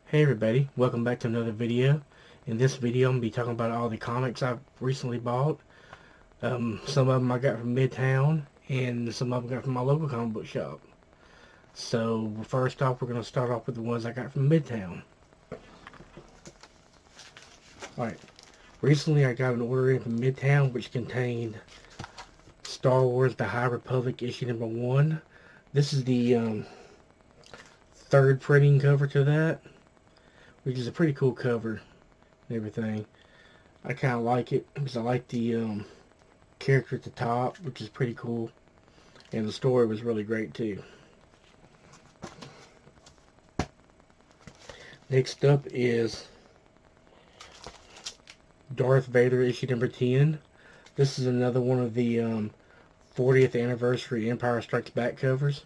Hey everybody, welcome back to another video. In this video I'm going to be talking about all the comics I've recently bought. Some of them I got from Midtown and some of them I got from my local comic book shop. So first off, we're going to start off with the ones I got from Midtown. Alright, recently I got an order in from Midtown which contained Star Wars The High Republic issue number 1. This is the third printing cover to that, which is a pretty cool cover and everything. I kind of like it because I like the character at the top, which is pretty cool, and the story was really great too. Next up is Darth Vader issue number 10. This is another one of the 40th anniversary Empire Strikes Back covers.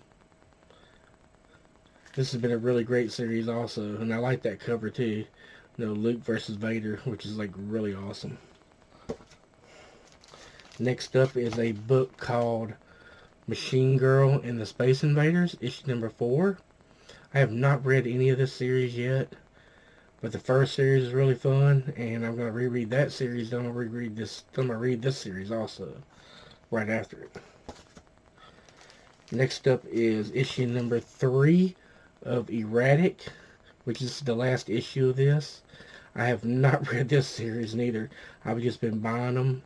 This has been a really great series also, and I like that cover too. You know, Luke versus Vader, which is like really awesome. Next up is a book called Machine Girl and the Space Invaders, issue number 4. I have not read any of this series yet, but the first series is really fun, and I'm going to reread that series. Then I'm going to read this series also, right after it. Next up is issue number 3 of Erratic, which is the last issue of this. I have not read this series neither. I've just been buying them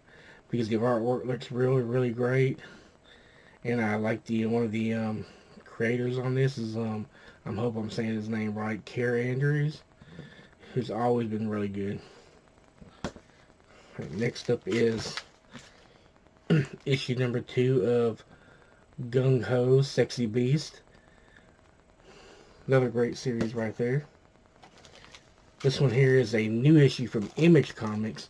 because the artwork looks really, really great. And I like one of the creators on this is, I hope I'm saying his name right, Care Andrews, who's always been really good. Right, next up is issue number 2 of Gung Ho Sexy Beast. Another great series right there. This one here is a new issue from Image Comics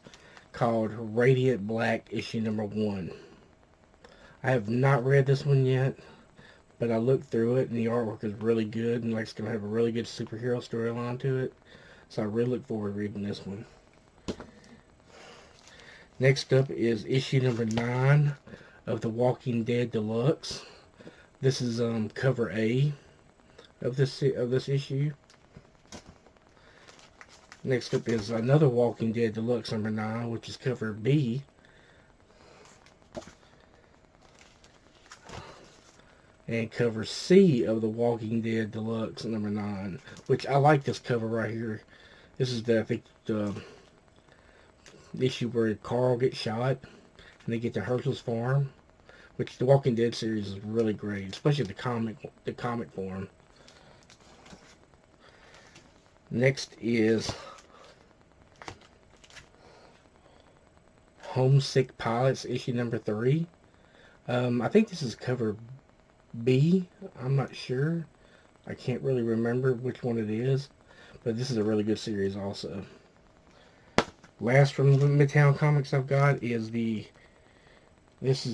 called Radiant Black issue number 1. I have not read this one yet, but I looked through it and the artwork is really good and like it's going to have a really good superhero storyline to it. So I really look forward to reading this one. Next up is issue number 9 of The Walking Dead Deluxe. This is cover A of this issue. Next up is another Walking Dead Deluxe number 9, which is cover B. And cover C of The Walking Dead Deluxe number 9, which I like this cover right here. This is I think the issue where Carl gets shot and they get to Herschel's farm, which the Walking Dead series is really great, especially the comic form. Next is Homesick Pilots issue number 3. I think this is cover B. I'm not sure. I can't really remember which one it is, but this is a really good series also. Last from Midtown Comics I've got is the Peach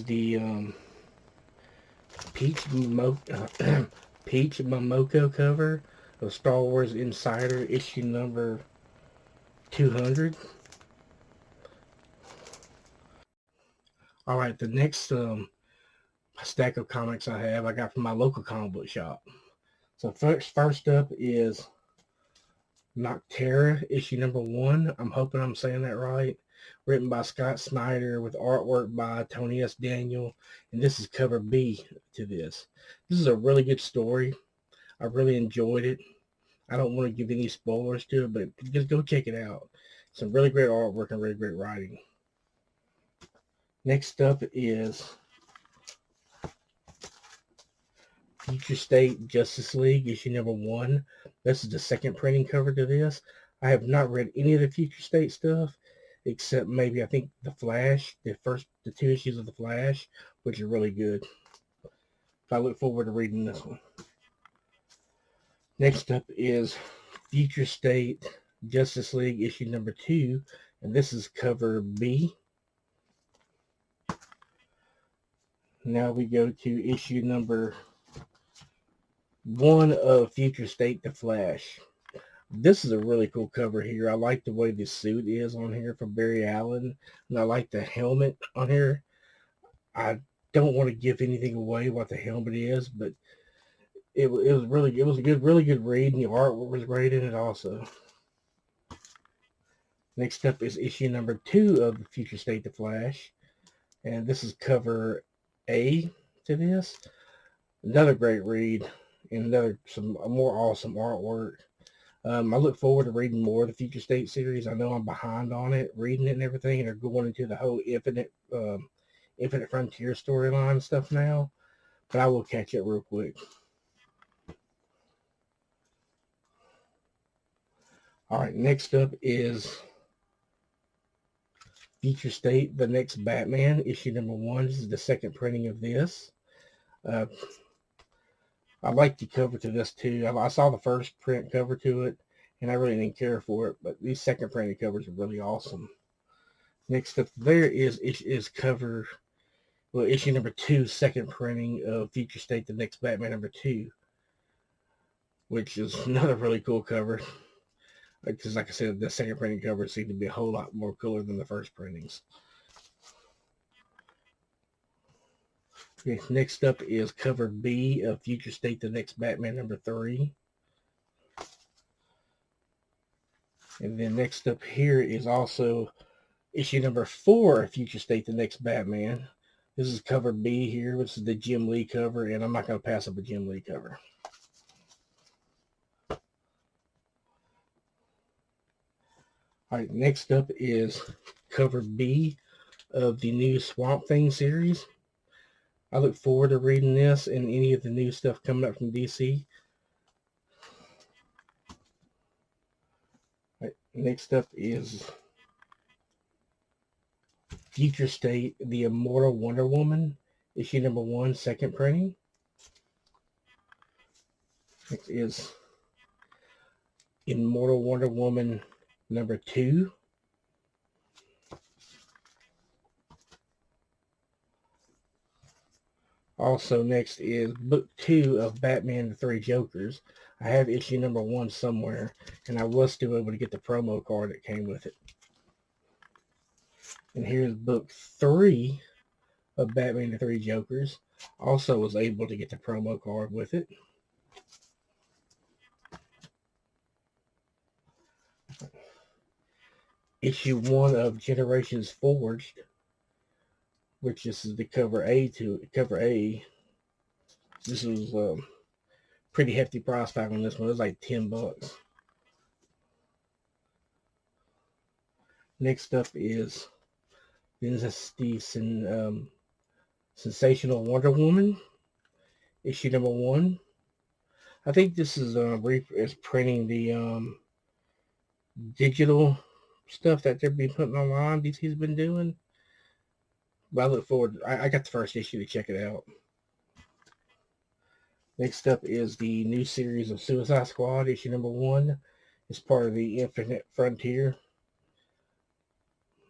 Momoko cover of Star Wars Insider issue number 200. Alright, the next stack of comics I got from my local comic book shop. So first up is Noctera issue number 1. I'm hoping I'm saying that right. Written by Scott Snyder with artwork by Tony S. Daniel. And this is cover B to this. This is a really good story. I really enjoyed it. I don't want to give any spoilers to it, but just go check it out. Some really great artwork and really great writing. Next up is Future State Justice League issue number 1. This is the second printing cover to this. I have not read any of the Future State stuff except maybe I think the Flash, the 2 issues of the Flash, which are really good. So I look forward to reading this one. Next up is Future State Justice League issue number 2, and this is cover B. Now we go to issue number 1 of Future State The Flash. This is a really cool cover here. I like the way the suit is on here from Barry Allen, and I like the helmet on here. I don't want to give anything away what the helmet is, but it was a really good read, and the artwork was great in it also. Next up is issue number 2 of the Future State the Flash, and this is cover A to this. Another great read, and some more awesome artwork. I look forward to reading more of the Future State series. I know I'm behind on it, reading it and everything, and they're going into the whole Infinite Frontier storyline stuff now. But I will catch it real quick. All right, next up is Future State, The Next Batman, issue number 1. This is the second printing of this. I like the cover to this too. I saw the first print cover to it, and I really didn't care for it, but these second printed covers are really awesome. Next up there is cover, well, issue number 2, second printing of Future State, The Next Batman number 2, which is another really cool cover. Because like I said, the second printing cover seemed to be a whole lot more cooler than the first printings. Okay, next up is cover B of Future State, The Next Batman number 3. And then next up here is also issue number 4 of Future State, The Next Batman. This is cover B here. This is the Jim Lee cover, and I'm not going to pass up a Jim Lee cover. All right, next up is cover B of the new Swamp Thing series. I look forward to reading this and any of the new stuff coming up from DC. Right, next up is Future State, The Immortal Wonder Woman, issue number 1, second printing. Next is Immortal Wonder Woman number 2. Also, next is book 2 of Batman the Three Jokers. I have issue number 1 somewhere, and I was still able to get the promo card that came with it. And here's book 3 of Batman the Three Jokers. Also was able to get the promo card with it. Issue 1 of Generations Forged, which this is the cover A to cover A. This was pretty hefty price tag on this one. It was like $10. Next up is the Sensational Wonder Woman, issue number 1. I think this is printing the digital stuff that they're being putting online. DC's been doing. But I look forward. I got the first issue to check it out. Next up is the new series of Suicide Squad, issue number 1. It's part of the Infinite Frontier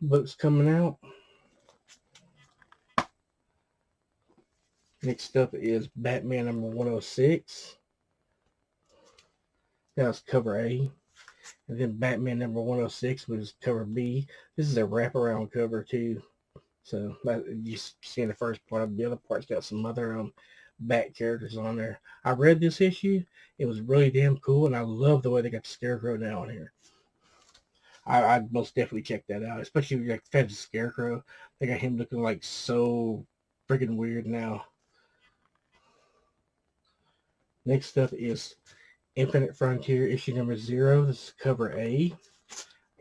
books coming out. Next up is Batman number 106. That's cover A. And then Batman number 106 was cover B. This is a wraparound cover too. So you see in the first part, the other part's got some other Bat characters on there. I read this issue. It was really damn cool, and I love the way they got the Scarecrow now on here. I'd most definitely check that out, especially like the Scarecrow. They got him looking like so freaking weird now. Next up is Infinite Frontier issue number 0. This is cover A.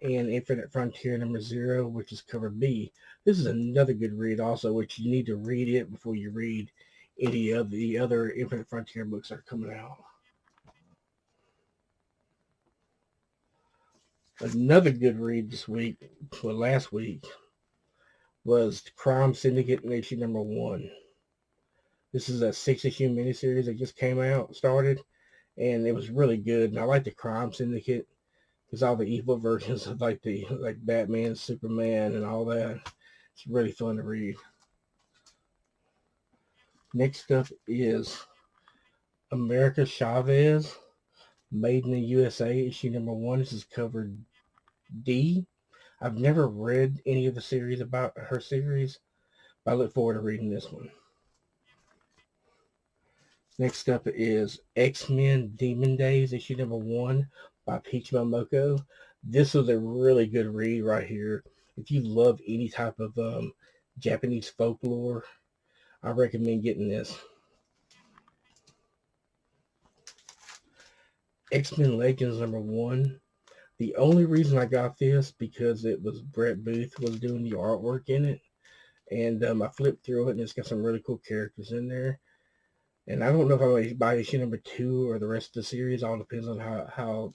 And Infinite Frontier number 0, which is cover B. This is another good read also, which you need to read it before you read any of the other Infinite Frontier books that are coming out. Another good read this week, well, last week, was Crime Syndicate issue number 1. This is a 6-issue miniseries that just came out, started, and it was really good. And I like the Crime Syndicate because all the evil versions of like Batman, Superman, and all that. It's really fun to read. Next up is America Chavez, Made in the USA, issue number 1. This is cover D. I've never read any of the series about her series, but I look forward to reading this one. Next up is X-Men Demon Days, issue number 1 by Peach Momoko. This was a really good read right here. If you love any type of Japanese folklore, I recommend getting this. X-Men Legends number 1. The only reason I got this because it was Brett Booth was doing the artwork in it. And I flipped through it and it's got some really cool characters in there. And I don't know if I'm going to buy issue number 2 or the rest of the series. All depends on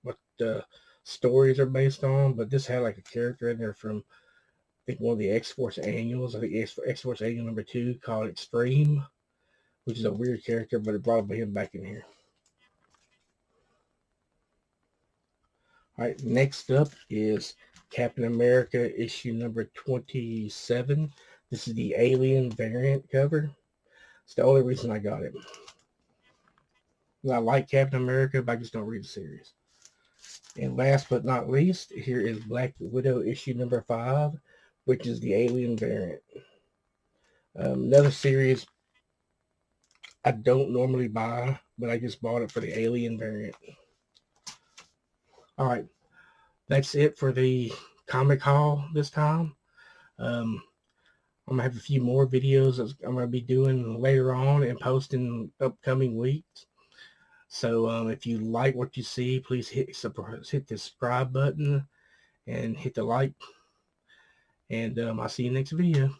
what the stories are based on. But this had like a character in there from, I think, one of the X-Force annuals. I think X-Force annual number 2 called Extreme, which is a weird character, but it brought him back in here. All right, next up is Captain America issue number 27. This is the Alien variant cover. It's the only reason I got it. I like Captain America, but I just don't read the series. And last but not least, here is Black Widow issue number 5, which is the Alien variant. Another series I don't normally buy, but I just bought it for the Alien variant. All right, that's it for the comic haul this time. I'm gonna have a few more videos I'm gonna be doing later on and posting upcoming weeks. So if you like what you see, please hit the subscribe button and hit the like. And I'll see you next video.